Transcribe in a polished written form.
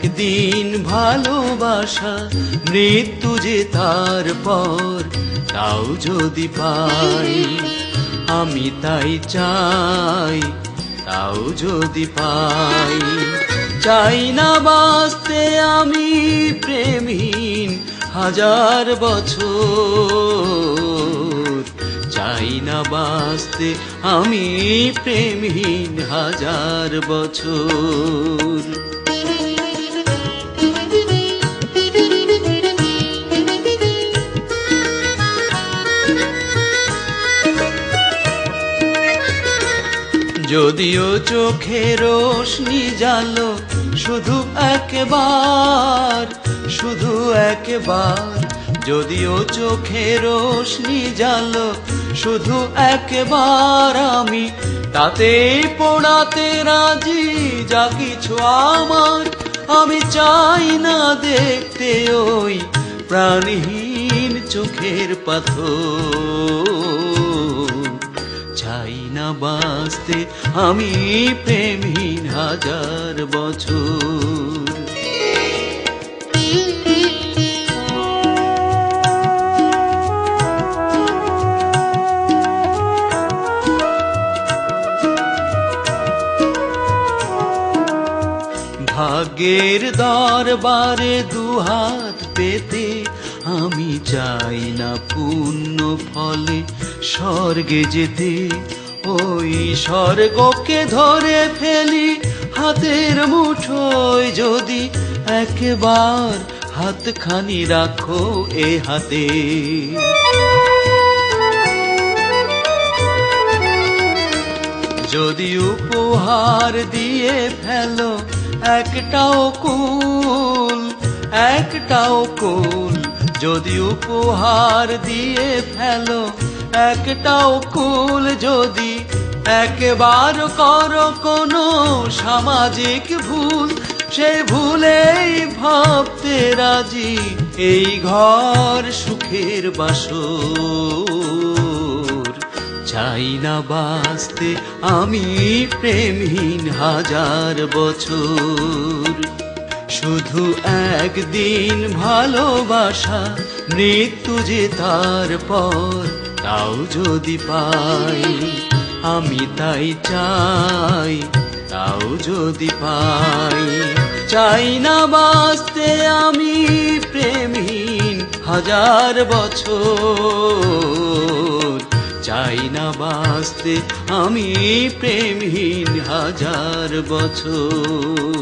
একদিন ভালোবাসা মৃত্যু যে তারপর তাও যদি পাই, আমি তাই চাই তাও যদি পাই। চাই না বাঁচতে আমি প্রেমহীন হাজার বছর, চাই না বাঁচতে আমি প্রেমহীন হাজার বছর। যদিও চোখে রোশনি জালো শুধু একবার, শুধু একবার, যদিও চোখে রোশনি জালো শুধু একবার, আমি তাতেই পোড়াতে রাজি যা কিছু আমার। আমি চাই না দেখতে ওই প্রাণহীন চোখের পাথর, চাই না বাঁচতে আমি প্রেমহীন হাজার বছর। ভাগ্যের দরবারে দুহাত পেতে আমি চাই না পুণ্য ফলে স্বর্গে যেতে, ওই স্বর্গকে ধরে ফেলি হাতের মুঠোয়, যদি একবার হাতখানি রাখো এ হাতে। যদি উপহার দিয়ে ফেলো একটাও কুল, একটাও কুল, যদি উপহার দিয়ে ফেলো একটাও কুল, যদি একবার করো কোনো সামাজিক ভুল, সে ভুলেই ভাবতে রাজি এই ঘর সুখের বাসর। চাই না বাঁচতে আমি প্রেমহীন হাজার বছর, শুধু একদিন ভালোবাসা মৃত্যু যে তারপর তাও যদি পাই, আমি তাই চাই তাও যদি পাই। চাই না বাঁচতে আমি প্রেমহীন হাজার বছর, চাই না বাঁচতে আমি প্রেমহীন হাজার বছর।